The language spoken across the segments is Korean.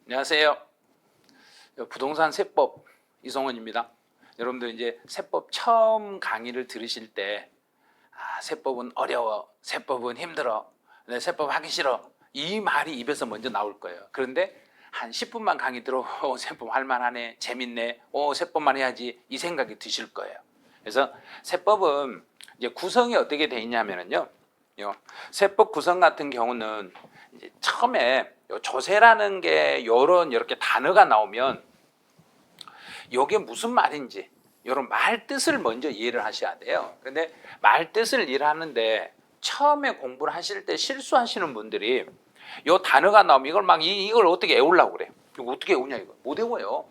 안녕하세요. 부동산 세법 이성원입니다. 여러분들 이제 세법 처음 강의를 들으실 때 세법은 어려워, 세법은 힘들어, 세법 하기 싫어 이 말이 입에서 먼저 나올 거예요. 그런데 한 10분만 강의 들어 세법 할만하네, 재밌네, 세법만 해야지 이 생각이 드실 거예요. 그래서 세법은 이제 구성이 어떻게 돼 있냐면요, 세법 구성 같은 경우는 이제 처음에 조세라는 게 이렇게 단어가 나오면 이게 무슨 말인지 이런 말 뜻을 먼저 이해를 하셔야 돼요. 근데 말 뜻을 이해하는데 처음에 공부를 하실 때 실수하시는 분들이 이 단어가 나오면 이걸 어떻게 외우려고 그래요. 이거 어떻게 외우냐, 이거 못 외워요.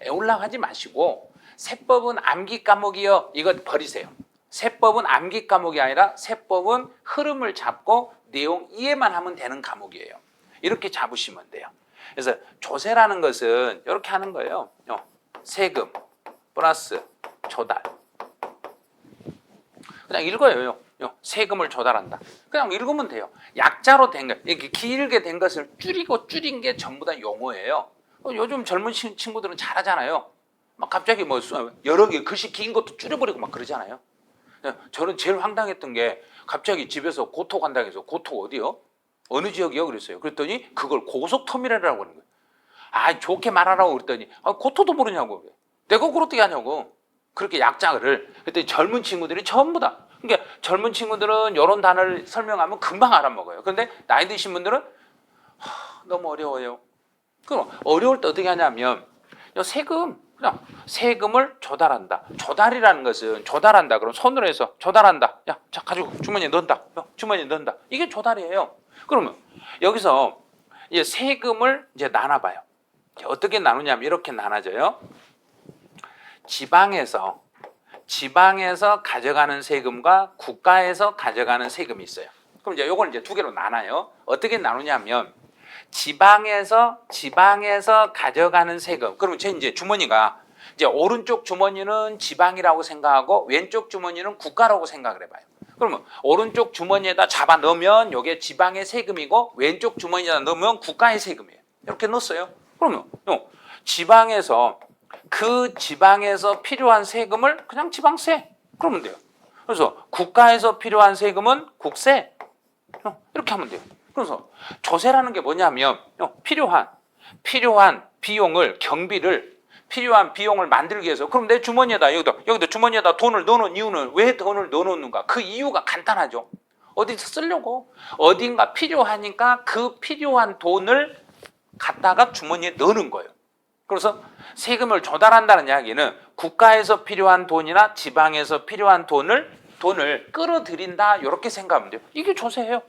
외우려고 하지 마시고 세법은 암기 과목이요, 이거 버리세요. 세법은 암기 과목이 아니라 세법은 흐름을 잡고 내용 이해만 하면 되는 과목이에요. 이렇게 잡으시면 돼요. 그래서 조세라는 것은 이렇게 하는 거예요. 세금 플러스 조달. 그냥 읽어요. 세금을 조달한다. 그냥 읽으면 돼요. 약자로 된 거, 이렇게 길게 된 것을 줄인 게 전부 다 용어예요. 요즘 젊은 친구들은 잘하잖아요. 막 갑자기 여러 개 글씨 긴 것도 줄여버리고 막 그러잖아요. 저는 제일 황당했던 게 갑자기 집에서 고토 간다고 해서 고토 어디요? 어느 지역이요? 그랬어요. 그랬더니 그걸 고속터미널이라고 하는 거예요. 좋게 말하라고 그랬더니 고토도 모르냐고. 내가 그걸 어떻게 하냐고. 그렇게 약자를. 그랬더니 젊은 친구들이 전부 다. 그러니까 젊은 친구들은 이런 단어를 설명하면 금방 알아먹어요. 그런데 나이 드신 분들은 너무 어려워요. 그럼 어려울 때 어떻게 하냐면 그냥 세금을 조달한다. 조달이라는 것은 조달한다. 그럼 손으로 해서 조달한다. 야, 자 가지고 주머니에 넣는다. 주머니에 넣는다. 이게 조달이에요. 그러면 여기서 이제 세금을 이제 나눠봐요. 어떻게 나누냐면 이렇게 나눠져요. 지방에서 가져가는 세금과 국가에서 가져가는 세금이 있어요. 그럼 이제 요걸 이제 두 개로 나눠요. 어떻게 나누냐면 지방에서 가져가는 세금. 그러면 제 이제 주머니가 이제 오른쪽 주머니는 지방이라고 생각하고 왼쪽 주머니는 국가라고 생각을 해봐요. 그러면 오른쪽 주머니에다 잡아 넣으면 이게 지방의 세금이고 왼쪽 주머니에다 넣으면 국가의 세금이에요. 이렇게 넣었어요. 그러면 그 지방에서 필요한 세금을 그냥 지방세 그러면 돼요. 그래서 국가에서 필요한 세금은 국세 이렇게 하면 돼요. 그래서 조세라는 게 뭐냐면 필요한 비용을 필요한 비용을 만들기 위해서, 그럼 내 주머니에다 여기다 주머니에다 돈을 넣어놓은 이유는, 왜 돈을 넣어놓는가? 그 이유가 간단하죠. 어디서 쓰려고, 어딘가 필요하니까 그 필요한 돈을 갖다가 주머니에 넣는 거예요. 그래서 세금을 조달한다는 이야기는 국가에서 필요한 돈이나 지방에서 필요한 돈을 끌어들인다, 이렇게 생각하면 돼요. 이게 조세예요.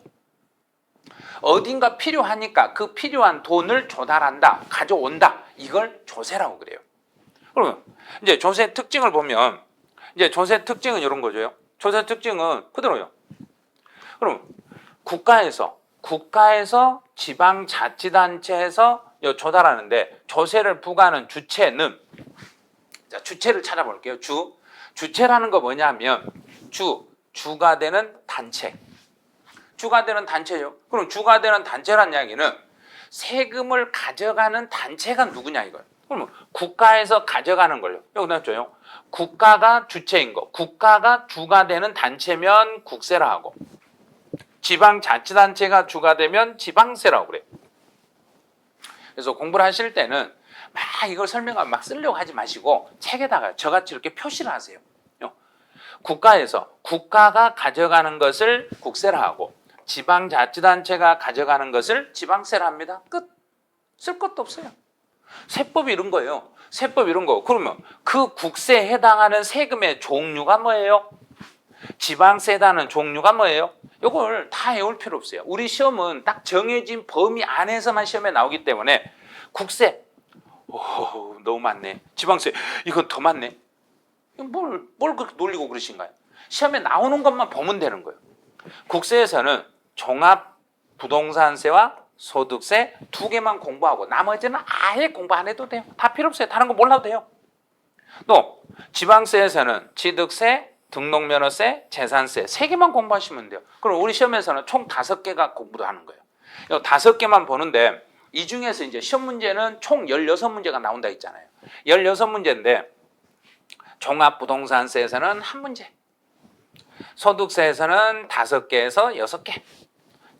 어딘가 필요하니까 그 필요한 돈을 조달한다, 가져온다, 이걸 조세라고 그래요. 그러면 이제 조세 특징을 보면, 이제 조세 특징은 이런 거죠. 조세 특징은 그대로요. 그럼 국가에서 지방자치단체에서 조달하는데, 조세를 부과하는 주체는, 자, 주체를 찾아볼게요. 주체라는 거 뭐냐면 주가 되는 단체. 주가 되는 단체요. 그럼 주가 되는 단체란 이야기는 세금을 가져가는 단체가 누구냐 이거예요. 그러면 국가에서 가져가는 걸요. 여기 나왔죠. 국가가 주체인 거. 국가가 주가 되는 단체면 국세라 하고, 지방자치단체가 주가 되면 지방세라고 그래요. 그래서 공부를 하실 때는 막 이걸 설명하면 막 쓰려고 하지 마시고 책에다가 저같이 이렇게 표시를 하세요. 국가가 가져가는 것을 국세라 하고, 지방자치단체가 가져가는 것을 지방세라 합니다. 끝. 쓸 것도 없어요. 세법이 이런 거예요. 세법 이런 거. 그러면 그 국세에 해당하는 세금의 종류가 뭐예요? 지방세에 해당하는 종류가 뭐예요? 이걸 다 외울 필요 없어요. 우리 시험은 딱 정해진 범위 안에서만 시험에 나오기 때문에 국세, 너무 많네. 지방세, 이건 더 많네. 뭘 그렇게 놀리고 그러신가요? 시험에 나오는 것만 보면 되는 거예요. 국세에서는 종합부동산세와 소득세 두 개만 공부하고 나머지는 아예 공부 안 해도 돼요. 다 필요 없어요. 다른 거 몰라도 돼요. 또 지방세에서는 취득세, 등록면허세, 재산세 세 개만 공부하시면 돼요. 그럼 우리 시험에서는 총 5개가 공부를 하는 거예요. 5개만 보는데 이 중에서 이제 시험 문제는 총 16문제가 나온다 했잖아요. 16문제인데 종합부동산세에서는 1문제, 소득세에서는 5개에서 6개,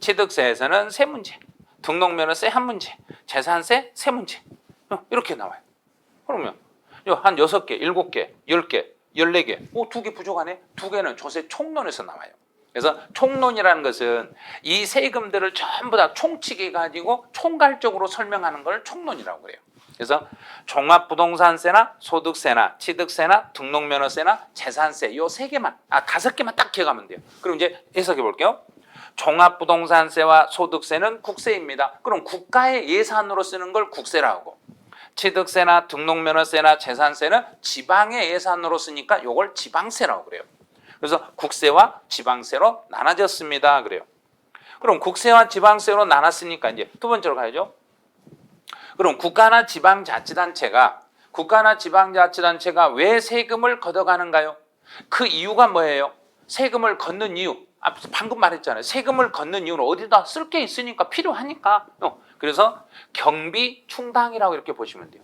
취득세에서는 3문제, 등록면허세 1문제, 재산세 3문제 이렇게 나와요. 그러면 한 6개, 7개, 10개, 14개, 2개 부족하네? 2개는 조세 총론에서 나와요. 그래서 총론이라는 것은 이 세금들을 전부 다 총칙해가지고 총괄적으로 설명하는 걸 총론이라고 그래요. 그래서 종합부동산세나 소득세나 취득세나 등록면허세나 재산세 이 3개만, 5개만 딱 기억하면 돼요. 그럼 이제 해석해 볼게요. 종합부동산세와 소득세는 국세입니다. 그럼 국가의 예산으로 쓰는 걸 국세라고 하고, 취득세나 등록면허세나 재산세는 지방의 예산으로 쓰니까 이걸 지방세라고 그래요. 그래서 국세와 지방세로 나눠졌습니다. 그래요. 그럼 국세와 지방세로 나눴으니까 이제 두 번째로 가야죠. 그럼 국가나 지방자치단체가 왜 세금을 걷어가는가요? 그 이유가 뭐예요? 세금을 걷는 이유. 방금 말했잖아요. 세금을 걷는 이유는 어디다 쓸 게 있으니까 필요하니까. 그래서 경비 충당이라고 이렇게 보시면 돼요.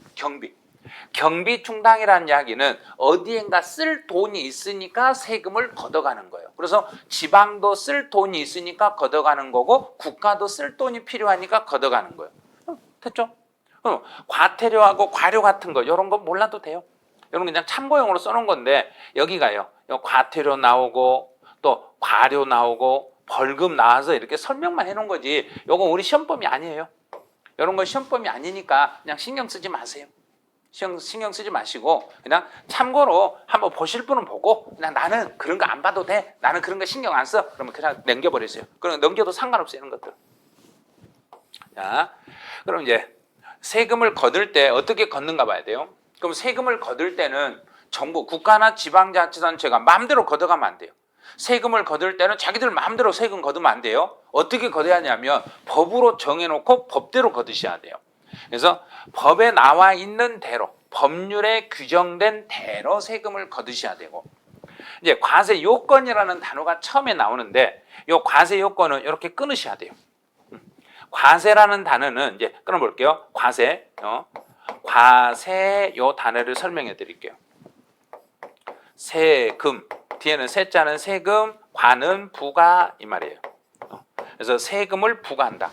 경비 충당이라는 이야기는 어디엔가 쓸 돈이 있으니까 세금을 걷어가는 거예요. 그래서 지방도 쓸 돈이 있으니까 걷어가는 거고 국가도 쓸 돈이 필요하니까 걷어가는 거예요. 됐죠? 과태료하고 과료 같은 거 이런 거 몰라도 돼요. 이런 거 그냥 참고용으로 써놓은 건데 여기가요. 과태료 나오고 또 과료 나오고 벌금 나와서 이렇게 설명만 해놓은 거지 이거 우리 시험범위 아니에요. 이런 거 시험범위 아니니까 그냥 신경 쓰지 마세요. 신경 쓰지 마시고 그냥 참고로 한번 보실 분은 보고 그냥 나는 그런 거 안 봐도 돼. 나는 그런 거 신경 안 써. 그러면 그냥 넘겨버리세요. 그럼 넘겨도 상관없어요. 이런 것들. 자, 그럼 이제 세금을 거둘 때 어떻게 걷는가 봐야 돼요. 그럼 세금을 거둘 때는 정부, 국가나 지방자치단체가 마음대로 걷어가면 안 돼요. 세금을 거둘 때는 자기들 마음대로 세금 거두면 안 돼요. 어떻게 거둬야 하냐면 법으로 정해놓고 법대로 거두셔야 돼요. 그래서 법에 나와 있는 대로, 법률에 규정된 대로 세금을 거두셔야 되고, 이제 과세 요건이라는 단어가 처음에 나오는데 이 과세 요건은 이렇게 끊으셔야 돼요. 과세라는 단어는 이제 끊어볼게요. 과세 요 단어를 설명해 드릴게요. 세금, 뒤에는 세자는 세금, 과는 부가 이 말이에요. 그래서 세금을 부과한다.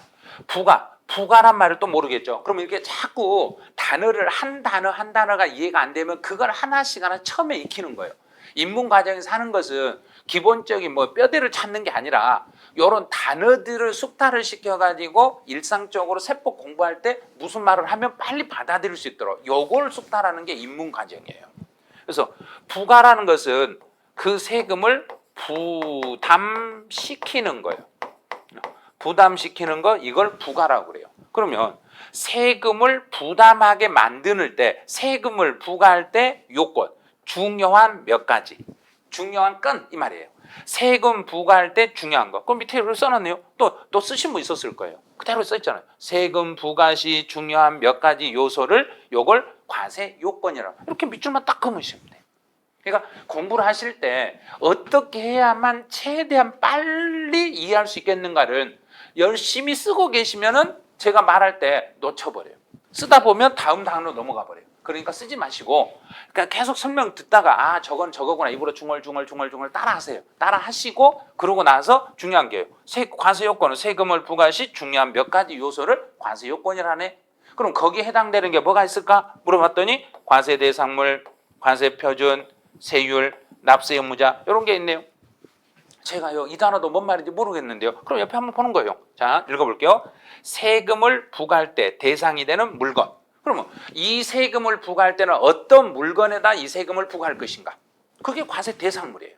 부가란 말을 또 모르겠죠. 그럼 이렇게 자꾸 단어를 한 단어가 이해가 안 되면 그걸 하나씩 처음에 익히는 거예요. 입문 과정에서 하는 것은 기본적인 뼈대를 찾는 게 아니라 이런 단어들을 숙달을 시켜가지고 일상적으로 세법 공부할 때 무슨 말을 하면 빨리 받아들일 수 있도록 요걸 숙달하는 게 입문 과정이에요. 그래서 부가라는 것은 그 세금을 부담시키는 거예요. 부담시키는 거 이걸 부가라고 그래요. 그러면 세금을 부담하게 만드는 때 세금을 부과할 때 요건 중요한 몇 가지 중요한 건 이 말이에요. 세금 부과할 때 중요한 거. 그럼 밑에 이렇게 써놨네요. 또 쓰신 분 있었을 거예요. 그대로 써있잖아요. 세금 부과 시 중요한 몇 가지 요소를 요걸 과세 요건이라고 이렇게 밑줄만 딱 그으시면 돼요. 그러니까 공부를 하실 때 어떻게 해야만 최대한 빨리 이해할 수 있겠는가를 열심히 쓰고 계시면은 제가 말할 때 놓쳐버려요. 쓰다 보면 다음 단어로 넘어가 버려요. 그러니까 쓰지 마시고 그냥 계속 설명 듣다가 저건 저거구나 입으로 중얼 따라하세요. 따라하시고 그러고 나서 중요한 게요. 과세 요건은 세금을 부과 시 중요한 몇 가지 요소를 과세 요건이라네. 그럼 거기에 해당되는 게 뭐가 있을까 물어봤더니 과세 대상물, 과세 표준, 세율, 납세 의무자 이런 게 있네요. 제가요 이 단어도 뭔 말인지 모르겠는데요. 그럼 옆에 한번 보는 거예요. 자 읽어볼게요. 세금을 부과할 때 대상이 되는 물건. 그러면 이 세금을 부과할 때는 어떤 물건에다 이 세금을 부과할 것인가? 그게 과세 대상물이에요.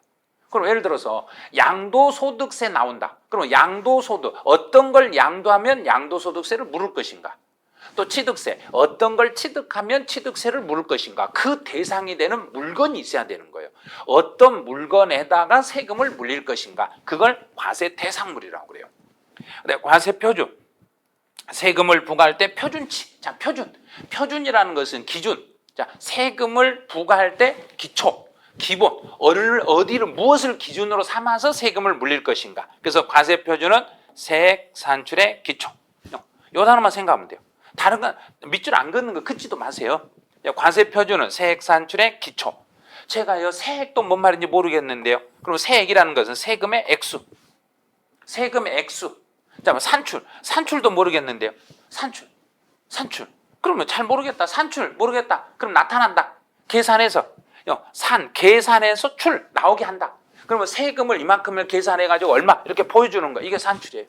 그럼 예를 들어서 양도소득세 나온다. 그럼 양도소득 어떤 걸 양도하면 양도소득세를 물을 것인가? 또 취득세 어떤 걸 취득하면 취득세를 물을 것인가? 그 대상이 되는 물건이 있어야 되는 거예요. 어떤 물건에다가 세금을 물릴 것인가? 그걸 과세 대상물이라고 그래요. 근데 과세 표준 세금을 부과할 때 표준치. 자, 표준이라는 것은 기준. 자, 세금을 부과할 때 기초, 기본. 어디를 무엇을 기준으로 삼아서 세금을 물릴 것인가? 그래서 과세 표준은 세액 산출의 기초. 요 단어만 생각하면 돼요. 다른 건 밑줄 안 긋는 거 긋지도 마세요. 과세 표준은 세액 산출의 기초. 제가요 세액도 뭔 말인지 모르겠는데요. 그럼 세액이라는 것은 세금의 액수. 세금의 액수. 자, 산출도 모르겠는데요. 산출. 그러면 잘 모르겠다. 산출 모르겠다. 그럼 나타난다. 계산해서 계산해서 출 나오게 한다. 그러면 세금을 이만큼을 계산해 가지고 얼마 이렇게 보여주는 거. 이게 산출이에요.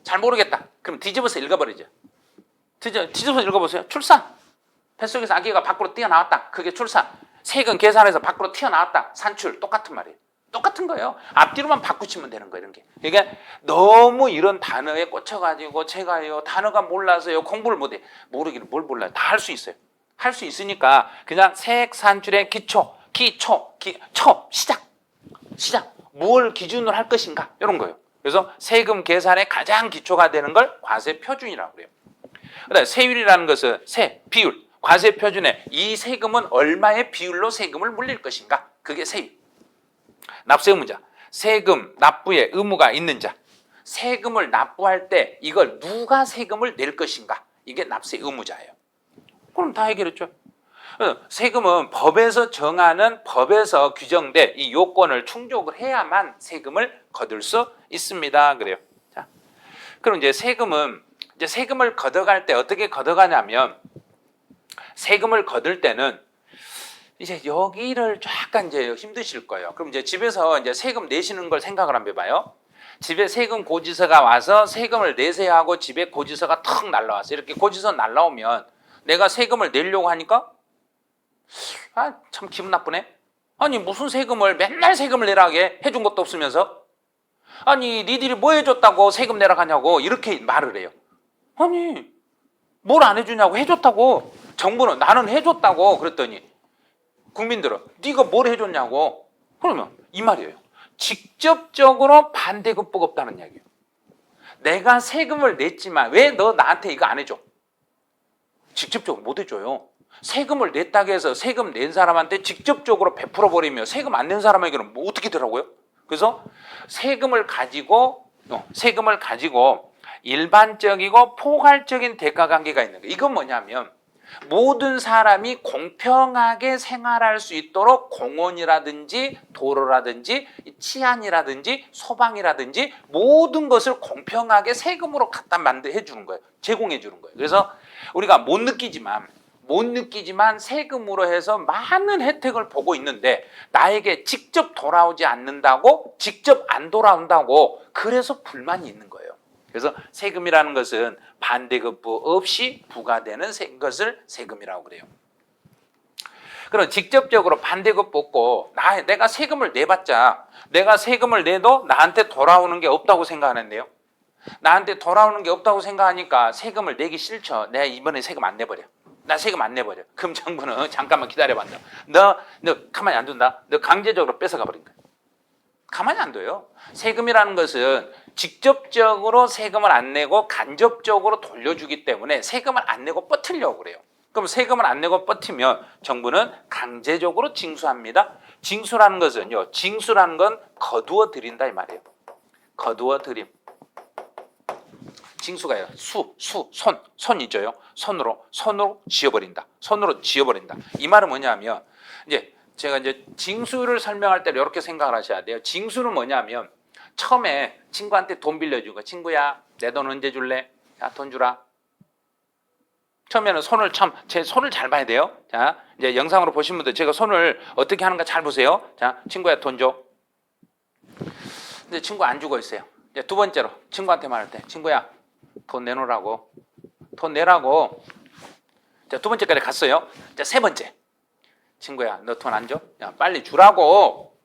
잘 모르겠다. 그럼 뒤집어서 읽어버리죠. 뒤집어서 읽어보세요. 출산. 뱃속에서 아기가 밖으로 뛰어나왔다. 그게 출산. 세금 계산해서 밖으로 튀어나왔다. 산출. 똑같은 말이에요. 똑같은 거예요. 앞뒤로만 바꾸시면 되는 거예요. 이런 게. 그러니까 너무 이런 단어에 꽂혀가지고 제가요 단어가 몰라서요 공부를 못해. 모르기는 뭘 몰라요. 다 할 수 있어요. 할 수 있으니까 그냥 세액 산출의 시작. 뭘 기준으로 할 것인가 이런 거예요. 그래서 세금 계산의 가장 기초가 되는 걸 과세 표준이라고 그래요. 그다음에 세율이라는 것은 비율. 과세 표준에 이 세금은 얼마의 비율로 세금을 물릴 것인가? 그게 세율. 납세 의무자. 세금 납부의 의무가 있는 자. 세금을 납부할 때 이걸 누가 세금을 낼 것인가? 이게 납세 의무자예요. 그럼 다 해결했죠. 세금은 법에서 정하는 법에서 규정된 이 요건을 충족을 해야만 세금을 거둘 수 있습니다. 그래요. 자, 그럼 이제 세금을 걷어갈 때 어떻게 걷어가냐면 세금을 거둘 때는 이제 여기를 약간 이제 힘드실 거예요. 그럼 이제 집에서 이제 세금 내시는 걸 생각을 한번 해봐요. 집에 세금 고지서가 와서 세금을 내세요 하고 집에 고지서가 턱 날라왔어요. 이렇게 고지서 날라오면 내가 세금을 내려고 하니까 참 기분 나쁘네. 아니 무슨 세금을 맨날 세금을 내라게 해준 것도 없으면서 아니 니들이 뭐 해줬다고 세금 내라 하냐고 이렇게 말을 해요. 아니 뭘 안 해주냐고 해줬다고 정부는 나는 해줬다고 그랬더니 국민들은 네가 뭘 해줬냐고 그러면 이 말이에요. 직접적으로 반대급부가 없다는 이야기예요. 내가 세금을 냈지만 왜 너 나한테 이거 안 해줘? 직접적으로 못 해줘요. 세금을 냈다고 해서 세금 낸 사람한테 직접적으로 베풀어버리면 세금 안 낸 사람에게는 뭐 어떻게 되라고요? 그래서 세금을 가지고 일반적이고 포괄적인 대가관계가 있는 거예요. 이건 뭐냐면 모든 사람이 공평하게 생활할 수 있도록 공원이라든지 도로라든지 치안이라든지 소방이라든지 모든 것을 공평하게 세금으로 갖다 해주는 거예요. 제공해 주는 거예요. 그래서 우리가 못 느끼지만 세금으로 해서 많은 혜택을 보고 있는데 나에게 직접 돌아오지 않는다고 직접 안 돌아온다고 그래서 불만이 있는 거예요. 그래서 세금이라는 것은 반대급부 없이 부과되는 것을 세금이라고 그래요. 그럼 직접적으로 반대급부 없고 내가 세금을 내봤자 내가 세금을 내도 나한테 돌아오는 게 없다고 생각하는데요. 나한테 돌아오는 게 없다고 생각하니까 세금을 내기 싫죠. 내가 이번에 세금 안 내버려. 나 세금 안 내버려. 그럼 정부는 잠깐만 기다려봐. 너 가만히 안 둔다. 너 강제적으로 뺏어가 버린 거야. 가만히 안 둬요. 세금이라는 것은 직접적으로 세금을 안 내고 간접적으로 돌려주기 때문에 세금을 안 내고 버티려고 그래요. 그럼 세금을 안 내고 버티면 정부는 강제적으로 징수합니다. 징수라는 건 거두어 드린다 이 말이에요. 거두어 드림. 징수가요. 손이죠요. 손으로 지어버린다. 이 말은 뭐냐면 제가 징수를 설명할 때 이렇게 생각을 하셔야 돼요. 징수는 뭐냐면 처음에 친구한테 돈 빌려준 거. 친구야, 내 돈 언제 줄래? 야, 돈 주라. 처음에는 제 손을 잘 봐야 돼요. 자, 이제 영상으로 보신 분들 제가 손을 어떻게 하는가 잘 보세요. 자, 친구야, 돈 줘. 근데 친구 안 주고 있어요. 이제 두 번째로 친구한테 말할 때, 친구야, 돈 내놓으라고. 돈 내라고. 자, 두 번째까지 갔어요. 자, 세 번째. 친구야, 너 돈 안 줘? 야, 빨리 주라고.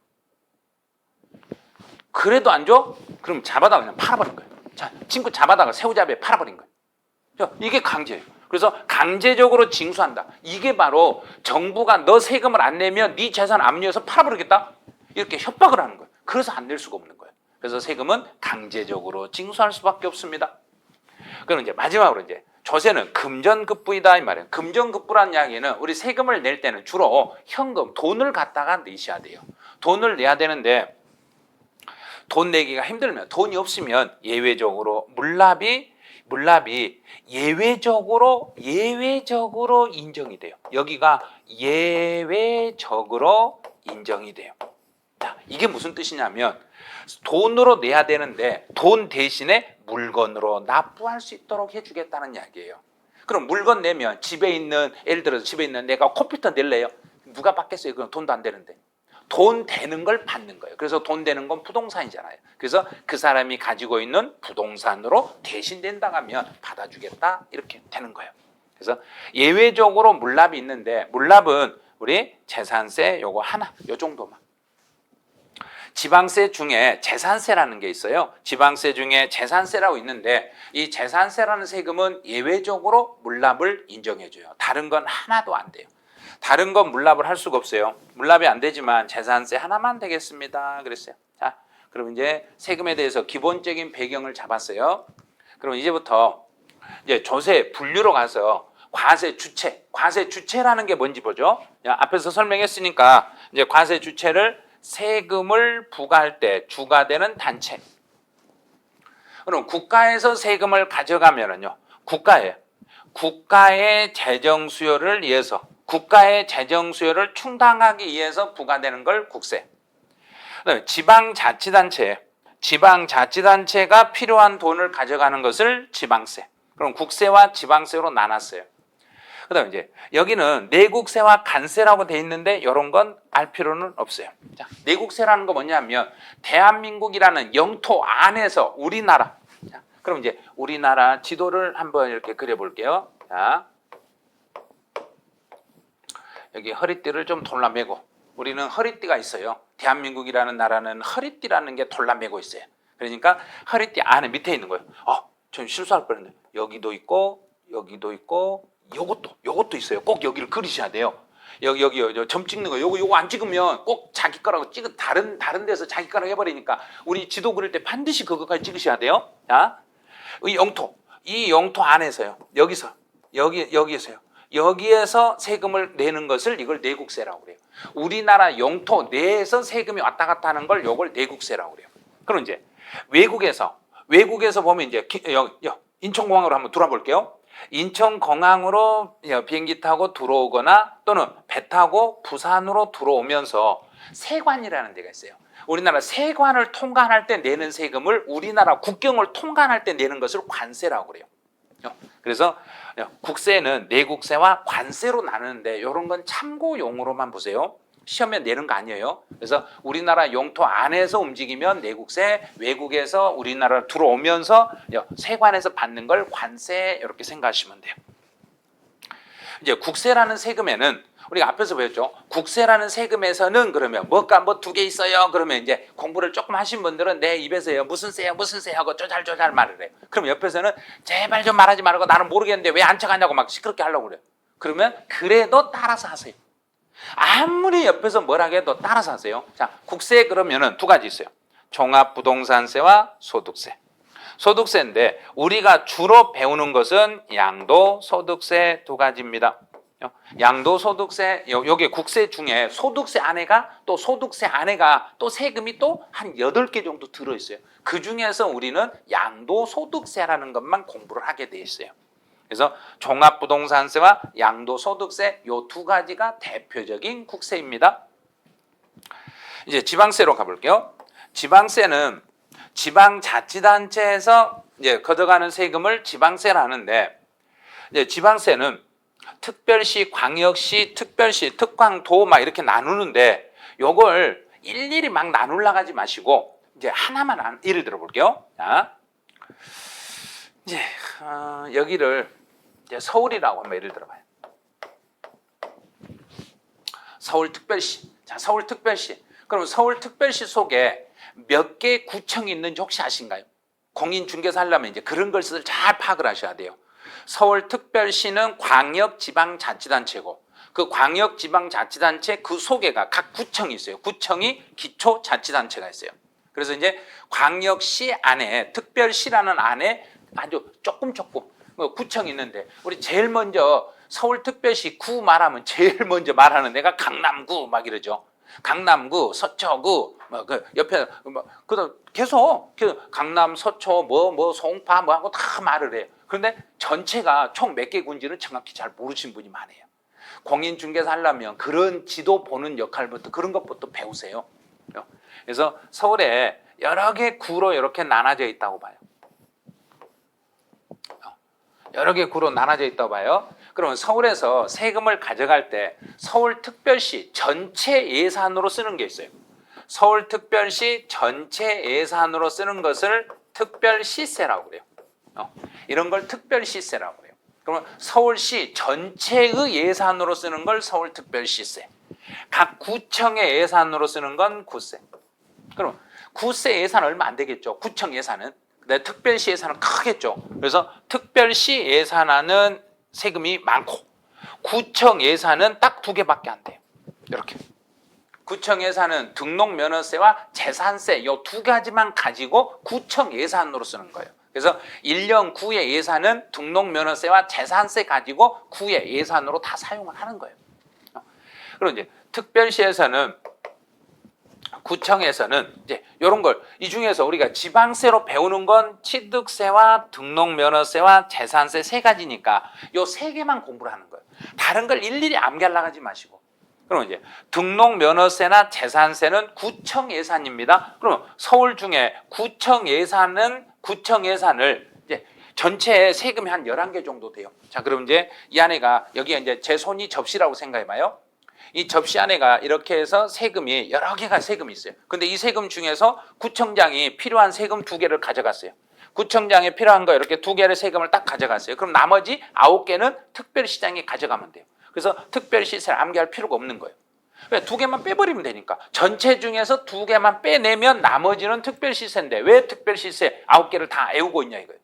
그래도 안 줘? 그럼 잡아다가 그냥 팔아버린 거예요. 자, 친구 잡아다가 새우잡이에 팔아버린 거예요. 자, 이게 강제예요. 그래서 강제적으로 징수한다. 이게 바로 정부가 너 세금을 안 내면 네 재산 압류해서 팔아버리겠다. 이렇게 협박을 하는 거예요. 그래서 안 낼 수가 없는 거예요. 그래서 세금은 강제적으로 징수할 수밖에 없습니다. 그럼 이제 마지막으로 조세는 금전급부이다 이 말이에요. 금전급부라는 이야기는 우리 세금을 낼 때는 주로 현금, 돈을 갖다가 내셔야 돼요. 돈을 내야 되는데 돈 내기가 힘들면 돈이 없으면 예외적으로 물납이 예외적으로 인정이 돼요. 여기가 예외적으로 인정이 돼요. 자, 이게 무슨 뜻이냐면 돈으로 내야 되는데 돈 대신에 물건으로 납부할 수 있도록 해주겠다는 이야기예요. 그럼 물건 내면 예를 들어서 집에 있는 내가 컴퓨터 낼래요? 누가 받겠어요? 그건 돈도 안 되는데. 돈 되는 걸 받는 거예요. 그래서 돈 되는 건 부동산이잖아요. 그래서 그 사람이 가지고 있는 부동산으로 대신 된다 하면 받아주겠다 이렇게 되는 거예요. 그래서 예외적으로 물납이 있는데 물납은 우리 재산세 요거 하나 요 정도만. 지방세 중에 재산세라는 게 있어요. 지방세 중에 재산세라고 있는데 이 재산세라는 세금은 예외적으로 물납을 인정해줘요. 다른 건 하나도 안 돼요. 다른 건 물납을 할 수가 없어요. 물납이 안 되지만 재산세 하나만 되겠습니다. 그랬어요. 자, 그럼 이제 세금에 대해서 기본적인 배경을 잡았어요. 그럼 이제부터 이제 조세 분류로 가서 과세 주체라는 게 뭔지 보죠. 앞에서 설명했으니까 이제 과세 주체를 세금을 부과할 때 주가 되는 단체. 그럼 국가에서 세금을 가져가면은요, 국가의 재정 수요를 위해서, 국가의 재정 수요를 충당하기 위해서 부과되는 걸 국세. 그다음에 지방자치단체가 필요한 돈을 가져가는 것을 지방세. 그럼 국세와 지방세로 나눴어요. 그다음에 이제 여기는 내국세와 간세라고 돼 있는데 이런 건 알 필요는 없어요. 자, 내국세라는 거 뭐냐면 대한민국이라는 영토 안에서 우리나라. 자, 그럼 이제 우리나라 지도를 한번 이렇게 그려볼게요. 자, 여기 허리띠를 좀 돌라매고 우리는 허리띠가 있어요. 대한민국이라는 나라는 허리띠라는 게 돌라매고 있어요. 그러니까 허리띠 안에 밑에 있는 거예요. 전 실수할 뻔했네. 여기도 있고 요것도 있어요. 꼭 여기를 그리셔야 돼요. 여기 점 찍는 거 요거 안 찍으면 꼭 자기 거라고 다른 데서 자기 거라고 해버리니까 우리 지도 그릴 때 반드시 그거까지 찍으셔야 돼요. 자, 이 영토 안에서요. 여기에서요. 여기에서 세금을 내는 것을 이걸 내국세라고 그래요. 우리나라 영토 내에서 세금이 왔다 갔다 하는 걸 요걸 내국세라고 그래요. 그럼 이제 외국에서 보면 이제 인천공항으로 한번 돌아볼게요. 인천공항으로 비행기 타고 들어오거나 또는 배 타고 부산으로 들어오면서 세관이라는 데가 있어요. 우리나라 세관을 통관할 때 내는 세금을 우리나라 국경을 통관할 때 내는 것을 관세라고 그래요. 그래서 국세는 내국세와 관세로 나누는데 이런 건 참고용으로만 보세요. 시험에 내는 거 아니에요. 그래서 우리나라 영토 안에서 움직이면 내국세, 외국에서 우리나라 들어오면서 세관에서 받는 걸 관세 이렇게 생각하시면 돼요. 이제 국세라는 세금에는 우리가 앞에서 배웠죠. 국세라는 세금에서는 그러면 뭐 두 개 있어요. 그러면 이제 공부를 조금 하신 분들은 내 입에서요 무슨 세 하고 쪼잘쪼잘 말을 해요. 그럼 옆에서는 제발 좀 말하지 말고 나는 모르겠는데 왜 안 쳐가냐고 막 시끄럽게 하려고 그래요. 그러면 그래도 따라서 하세요. 아무리 옆에서 뭐라 해도 따라서 하세요. 자, 국세 그러면은 두 가지 있어요. 종합부동산세와 소득세. 소득세인데 우리가 주로 배우는 것은 양도소득세 두 가지입니다. 양도소득세, 여기 국세 중에 소득세 안에가 또 세금이 또 한 8개 정도 들어있어요. 그 중에서 우리는 양도소득세라는 것만 공부를 하게 돼 있어요. 그래서 종합부동산세와 양도소득세 요 두 가지가 대표적인 국세입니다. 이제 지방세로 가볼게요. 지방세는 지방자치단체에서 이제 걷어가는 세금을 지방세라 하는데 이제 지방세는 특별시, 광역시, 특별시, 특광도 막 이렇게 나누는데 요걸 일일이 막 나누려고 하지 마시고 이제 하나만 예를 들어 볼게요. 자, 이제 여기를 이제 서울이라고 한번 예를 들어봐요. 서울특별시. 자, 서울특별시. 그럼 서울특별시 속에 몇 개 구청이 있는지 혹시 아신가요? 공인중개사 하려면 이제 그런 것을 잘 파악을 하셔야 돼요. 서울특별시는 광역지방자치단체고 그 광역지방자치단체 그 속에가 각 구청이 있어요. 구청이 기초자치단체가 있어요. 그래서 이제 광역시 안에 특별시라는 안에 아주 조금 구청이 있는데 우리 제일 먼저 서울특별시 구 말하면 제일 먼저 말하는 데가 강남구 막 이러죠. 강남구, 서초구, 그 옆에 그다음 계속 강남, 서초, 송파 하고 다 말을 해요. 그런데 전체가 총 몇 개 군지는 정확히 잘 모르신 분이 많아요. 공인중개사 하려면 그런 지도 보는 역할부터 그런 것부터 배우세요. 그래서 서울에 여러 개 구로 이렇게 나눠져 있다고 봐요. 여러 개 구로 나눠져 있다고 봐요. 그러면 서울에서 세금을 가져갈 때 서울특별시 전체 예산으로 쓰는 게 있어요. 서울특별시 전체 예산으로 쓰는 것을 특별시세라고 그래요. 이런 걸 특별시세라고 그래요. 그러면 서울시 전체의 예산으로 쓰는 걸 서울특별시세. 각 구청의 예산으로 쓰는 건 구세. 그럼 구세 예산 얼마 안 되겠죠. 구청 예산은. 근데 특별시 예산은 크겠죠. 그래서 특별시 예산하는 세금이 많고 구청 예산은 딱 2개밖에 안 돼요. 이렇게. 구청 예산은 등록면허세와 재산세 이 2가지만 가지고 구청 예산으로 쓰는 거예요. 그래서 1년 구의 예산은 등록면허세와 재산세 가지고 구의 예산으로 다 사용을 하는 거예요. 그리고 이제 특별시에서는 구청에서는 이제 이런 걸 이 중에서 우리가 지방세로 배우는 건 취득세와 등록면허세와 재산세 3가지니까 이 3개만 공부를 하는 거예요. 다른 걸 일일이 암기하려고 하지 마시고. 그럼 이제 등록면허세나 재산세는 구청 예산입니다. 그럼 서울 중에 구청 예산을 이제 전체 세금이 한 11개 정도 돼요. 자, 그럼 이제 이 안에가 여기가 이제 제 손이 접시라고 생각해 봐요. 이 접시 안에가 이렇게 해서 세금이 여러 개가 세금이 있어요. 근데 이 세금 중에서 구청장이 필요한 세금 2개를 가져갔어요. 구청장에 필요한 거 이렇게 2개의 세금을 딱 가져갔어요. 그럼 나머지 9개는 특별시장이 가져가면 돼요. 그래서 특별시세를 암기할 필요가 없는 거예요. 왜? 2개만 빼버리면 되니까. 전체 중에서 2개만 빼내면 나머지는 특별시세인데 왜 특별시세 9개를 다 외우고 있냐 이거예요.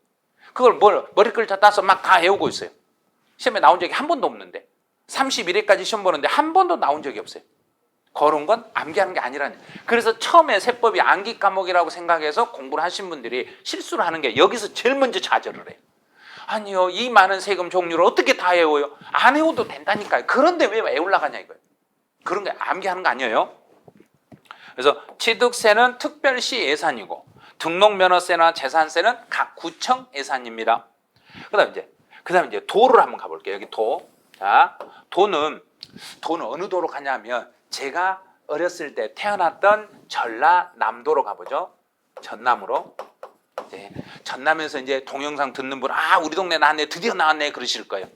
그걸 머리끌 따서 막 다 외우고 있어요. 시험에 나온 적이 한 번도 없는데 31회까지 시험 보는데 한 번도 나온 적이 없어요. 그런 건 암기하는 게 아니라는. 그래서 처음에 세법이 암기 과목이라고 생각해서 공부를 하신 분들이 실수를 하는 게 여기서 제일 먼저 좌절을 해요. 아니요, 이 많은 세금 종류를 어떻게 다 외워요? 안 외워도 된다니까요. 그런데 왜 외우려고 하냐 이거예요. 그런 게 암기하는 거 아니에요. 그래서 취득세는 특별시 예산이고 등록면허세나 재산세는 각 구청 예산입니다. 그다음 이제 도를 한번 가볼게요. 여기 도. 자, 도는 어느 도로 가냐면 제가 어렸을 때 태어났던 전라남도로 가보죠. 전남으로. 이제 전남에서 이제 동영상 듣는 분, 우리 동네 나왔네, 드디어 나왔네 그러실 거예요.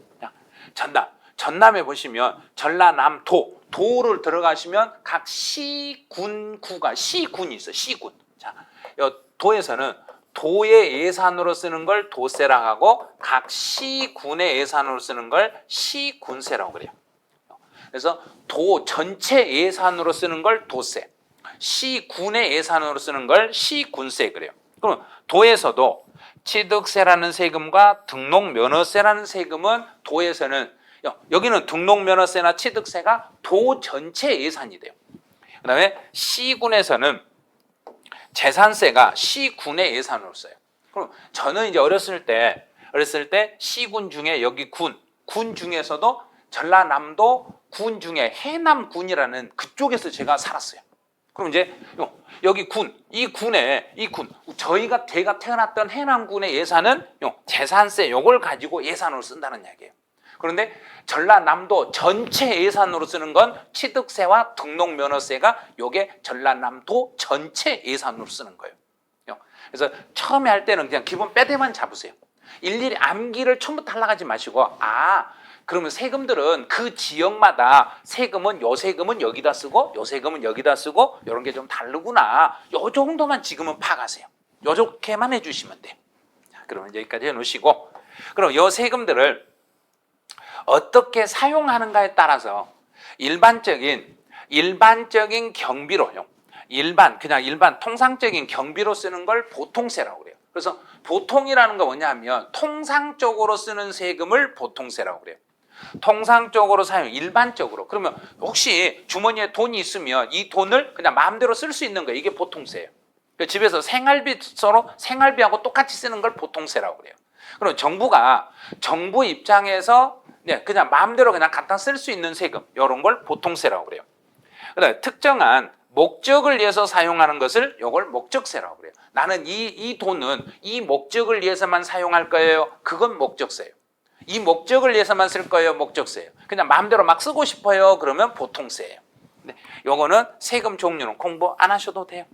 전남에 보시면 전라남도, 도를 들어가시면 각 시군구가 시군이 있어요. 시군. 자, 이 도에서는 도의 예산으로 쓰는 걸 도세라고 하고 각 시군의 예산으로 쓰는 걸 시군세라고 그래요. 그래서 도 전체 예산으로 쓰는 걸 도세, 시군의 예산으로 쓰는 걸 시군세 그래요. 그럼 도에서도 취득세라는 세금과 등록면허세라는 세금은 도에서는 여기는 등록면허세나 취득세가 도 전체 예산이 돼요. 그 다음에 시군에서는 재산세가 시군의 예산으로 써요. 그럼 저는 이제 어렸을 때 시군 중에 여기 군 중에서도 전라남도 군 중에 해남군이라는 그쪽에서 제가 살았어요. 그럼 이제 여기 제가 태어났던 해남군의 예산은 재산세 요걸 가지고 예산으로 쓴다는 이야기예요. 그런데 전라남도 전체 예산으로 쓰는 건 취득세와 등록면허세가 요게 전라남도 전체 예산으로 쓰는 거예요. 그래서 처음에 할 때는 그냥 기본 빼대만 잡으세요. 일일이 암기를 처음부터 하려고 하지 마시고 그러면 세금들은 그 지역마다 세금은 요 세금은 여기다 쓰고 요 세금은 여기다 쓰고 이런 게 좀 다르구나. 요 정도만 지금은 파가세요. 요렇게만 해주시면 돼요. 자, 그러면 여기까지 해놓으시고 그럼 요 세금들을 어떻게 사용하는가에 따라서 일반적인 경비로요. 일반 통상적인 경비로 쓰는 걸 보통세라고 그래요. 그래서 보통이라는 건 뭐냐면 통상적으로 쓰는 세금을 보통세라고 그래요. 통상적으로 일반적으로. 그러면 혹시 주머니에 돈이 있으면 이 돈을 그냥 마음대로 쓸 수 있는 거예요. 이게 보통세예요. 그러니까 집에서 생활비하고 똑같이 쓰는 걸 보통세라고 그래요. 그럼 정부 입장에서 그냥 마음대로 그냥 갖다 쓸 수 있는 세금 이런 걸 보통세라고 그래요. 그다음에 특정한 목적을 위해서 사용하는 것을 요걸 목적세라고 그래요. 나는 이 돈은 이 목적을 위해서만 사용할 거예요. 그건 목적세예요. 이 목적을 위해서만 쓸 거예요. 목적세예요. 그냥 마음대로 막 쓰고 싶어요. 그러면 보통세예요. 네, 요거는 세금 종류는 공부 안 하셔도 돼요.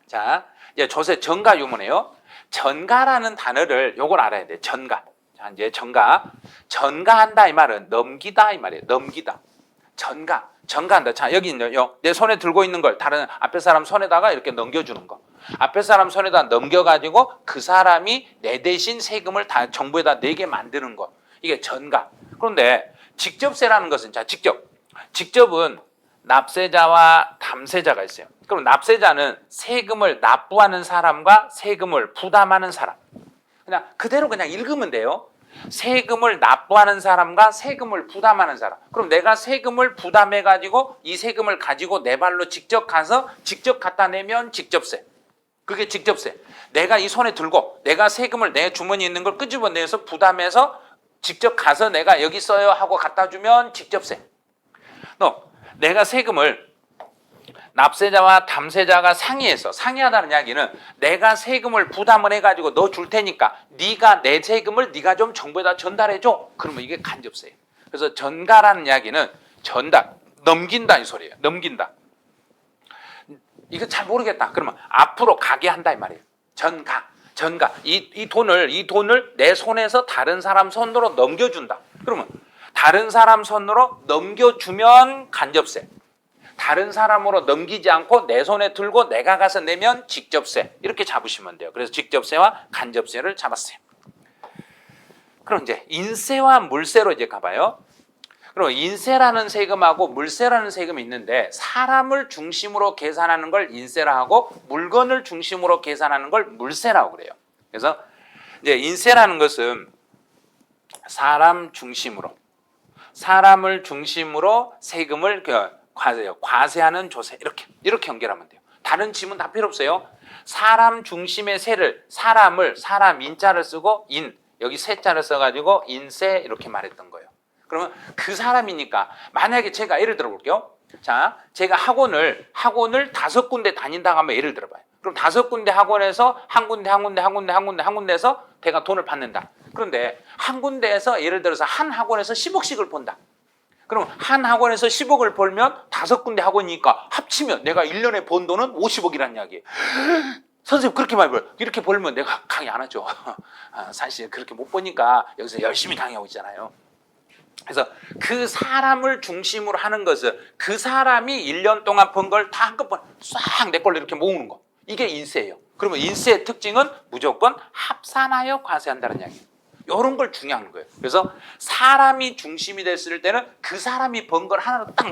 자, 이제 조세 전가 유무네요. 전가라는 단어를 요걸 알아야 돼요. 전가. 자, 이제 전가한다 이 말은 넘기다 이 말이에요. 넘기다. 전가한다. 자, 여기 있네요. 내 손에 들고 있는 걸 다른 앞에 사람 손에다가 이렇게 넘겨주는 거. 앞에 사람 손에다 넘겨가지고 그 사람이 내 대신 세금을 다 정부에다 내게 만드는 거. 이게 전가. 그런데 직접세라는 것은 자, 직접은 납세자와 담세자가 있어요. 그럼 납세자는 세금을 납부하는 사람과 세금을 부담하는 사람. 그냥 그대로 그냥 읽으면 돼요. 세금을 납부하는 사람과 세금을 부담하는 사람. 그럼 내가 세금을 부담해가지고 이 세금을 가지고 내 발로 직접 가서 직접 갖다 내면 직접세. 그게 직접세. 내가 이 손에 들고 내가 세금을 내 주머니에 있는 걸 끄집어내서 부담해서 직접 가서 내가 여기 써요 하고 갖다 주면 직접세. 내가 세금을 납세자와 담세자가 상의하다는 이야기는 내가 세금을 부담을 해가지고 너 줄 테니까 네가 내 세금을 네가 좀 정부에다 전달해줘. 그러면 이게 간접세예요. 그래서 전가라는 이야기는 넘긴다 이 소리예요. 넘긴다. 이거 잘 모르겠다. 그러면 앞으로 가게 한다 이 말이에요. 전가. 이 돈을 내 손에서 다른 사람 손으로 넘겨준다. 그러면 다른 사람 손으로 넘겨주면 간접세. 다른 사람으로 넘기지 않고 내 손에 들고 내가 가서 내면 직접세. 이렇게 잡으시면 돼요. 그래서 직접세와 간접세를 잡았어요. 그럼 이제 인세와 물세로 이제 가봐요. 그럼 인세라는 세금하고 물세라는 세금이 있는데 사람을 중심으로 계산하는 걸 인세라 하고 물건을 중심으로 계산하는 걸 물세라고 그래요. 그래서 이제 인세라는 것은 사람을 중심으로 세금을 과세하는 조세 이렇게 연결하면 돼요. 다른 지문 다 필요 없어요. 사람 중심의 세를 사람 인자를 쓰고 여기 세자를 써가지고 인세 이렇게 말했던 거예요. 그러면 그 사람이니까 만약에 제가 예를 들어 볼게요. 자, 제가 학원을 5군데 다닌다고 하면 예를 들어봐요. 그럼 5군데 학원에서 한 군데에서 내가 돈을 받는다. 그런데 한 군데에서 예를 들어서 한 학원에서 10억씩을 번다. 그럼 한 학원에서 10억을 벌면 5군데 학원이니까 합치면 내가 1년에 번 돈은 50억이라는 이야기예요. 선생님 그렇게 많이 벌어요. 이렇게 벌면 내가 강의 안 하죠. 사실 그렇게 못 버니까 여기서 열심히 강의하고 있잖아요. 그래서 그 사람을 중심으로 하는 것은 그 사람이 1년 동안 번 걸 다 한꺼번에 싹 내 걸로 이렇게 모으는 거. 이게 인세예요. 그러면 인세의 특징은 무조건 합산하여 과세한다는 이야기예요. 이런 걸 중요한 거예요. 그래서 사람이 중심이 됐을 때는 그 사람이 번 걸 하나로 딱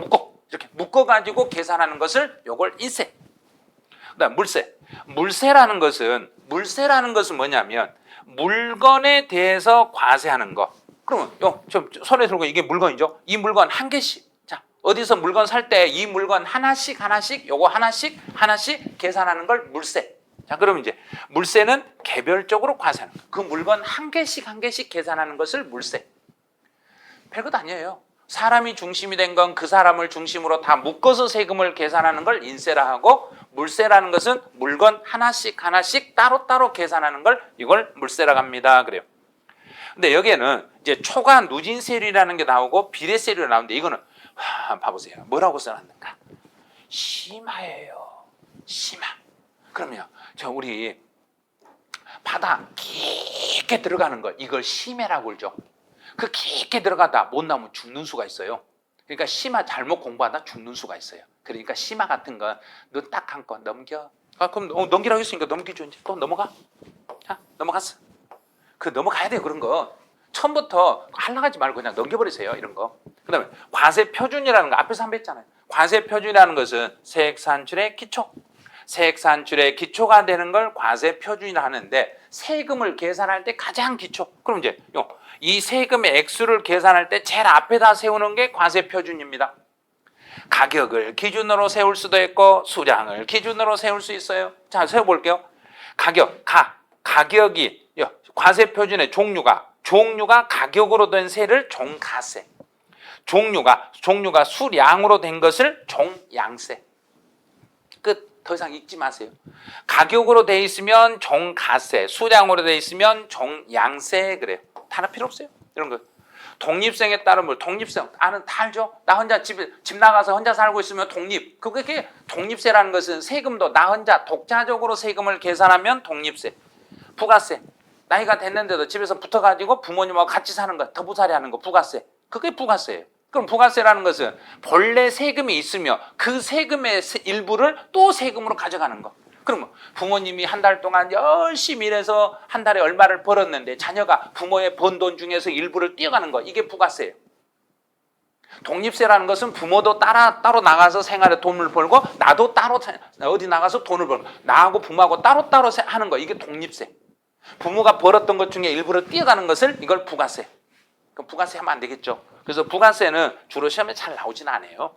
이렇게 묶어가지고 계산하는 것을 요걸 인세. 그다음 물세라는 것은 뭐냐면 물건에 대해서 과세하는 거. 그러면 좀 손에 들고 이게 물건이죠. 이 물건 한 개씩. 자, 어디서 물건 살 때 이 물건 하나씩 요거 하나씩 계산하는 걸 물세. 자, 그러면 이제 물세는 개별적으로 과세하는 거. 그 물건 한 개씩 계산하는 것을 물세. 별것 아니에요. 사람이 중심이 된 건 그 사람을 중심으로 다 묶어서 세금을 계산하는 걸 인세라 하고 물세라는 것은 물건 하나씩 따로 계산하는 걸 이걸 물세라고 합니다. 그래요. 근데 여기에는 이제 초과 누진세율이라는 게 나오고 비례세율이 나오는데 이거는 봐보세요. 뭐라고 써놨는가? 심화예요. 심화. 그러면 우리 바다 깊게 들어가는 거 이걸 심해라고 그러죠. 그 깊게 들어가다 못 나오면 죽는 수가 있어요. 그러니까 심화 잘못 공부하다 죽는 수가 있어요. 그러니까 심화 같은 건 눈 딱 감고 넘겨. 그럼 넘기라고 했으니까 넘기죠. 이제 또 넘어가. 자, 넘어갔어. 그 넘어가야 돼요. 그런 거. 처음부터 하려고 하지 말고 그냥 넘겨버리세요. 이런 거. 그 다음에 과세 표준이라는 거 앞에서 한번 했잖아요. 과세 표준이라는 것은 세액 산출의 기초. 세액 산출의 기초가 되는 걸 과세 표준이라 하는데 세금을 계산할 때 가장 기초. 그럼 이제 이 세금의 액수를 계산할 때 제일 앞에다 세우는 게 과세 표준입니다. 가격을 기준으로 세울 수도 있고 수량을 기준으로 세울 수 있어요. 자, 세워볼게요. 가격이 과세 표준의 종류가 가격으로 된 세를 종가세. 종류가 수량으로 된 것을 종양세. 끝. 더 이상 읽지 마세요. 가격으로 돼 있으면 종가세, 수량으로 돼 있으면 종양세 그래요. 단어 필요 없어요. 이런 거. 독립성에 따른 뭘 독립성 아는 다 알죠? 나 혼자 집 나가서 혼자 살고 있으면 독립. 그게 독립세라는 것은 세금도 나 혼자 독자적으로 세금을 계산하면 독립세. 부가세. 나이가 됐는데도 집에서 붙어가지고 부모님하고 같이 사는 거, 더부살이 하는 거 부가세. 그게 부가세예요. 그럼 부가세라는 것은 본래 세금이 있으며 그 세금의 일부를 또 세금으로 가져가는 거. 그럼 부모님이 한 달 동안 열심히 일해서 한 달에 얼마를 벌었는데 자녀가 부모의 번 돈 중에서 일부를 떼어가는 거. 이게 부가세예요. 독립세라는 것은 부모도 따로 나가서 생활에 돈을 벌고 나도 따로 어디 나가서 돈을 벌고 나하고 부모하고 따로 하는 거. 이게 독립세. 부모가 벌었던 것 중에 일부를 떼어가는 것을 이걸 부가세. 그럼 부가세 하면 안 되겠죠. 그래서 부가세는 주로 시험에 잘 나오진 않아요.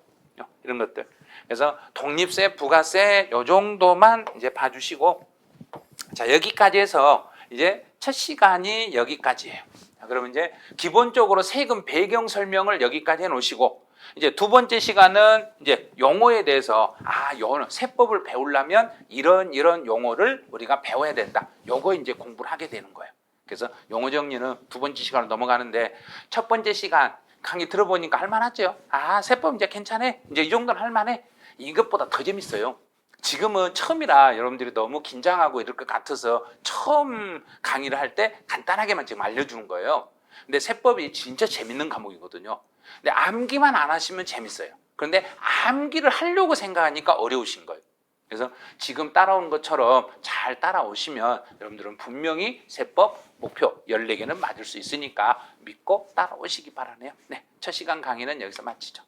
이런 것들. 그래서 독립세, 부가세 요 정도만 이제 봐주시고, 자 여기까지 해서 이제 첫 시간이 여기까지예요. 자, 그러면 이제 기본적으로 세금 배경 설명을 여기까지 해놓으시고, 이제 두 번째 시간은 이제 용어에 대해서 세법을 배우려면 이런 용어를 우리가 배워야 된다. 요거 이제 공부를 하게 되는 거예요. 그래서 용어 정리는 두 번째 시간으로 넘어가는데 첫 번째 시간 강의 들어보니까 할만하죠. 세법 이제 괜찮아. 이제 이 정도는 할만해. 이것보다 더 재밌어요. 지금은 처음이라 여러분들이 너무 긴장하고 이럴 것 같아서 처음 강의를 할 때 간단하게만 지금 알려주는 거예요. 근데 세법이 진짜 재밌는 과목이거든요. 근데 암기만 안 하시면 재밌어요. 그런데 암기를 하려고 생각하니까 어려우신 거예요. 그래서 지금 따라오는 것처럼 잘 따라오시면 여러분들은 분명히 세법 목표 14개는 맞을 수 있으니까 믿고 따라오시기 바라네요. 네, 첫 시간 강의는 여기서 마치죠.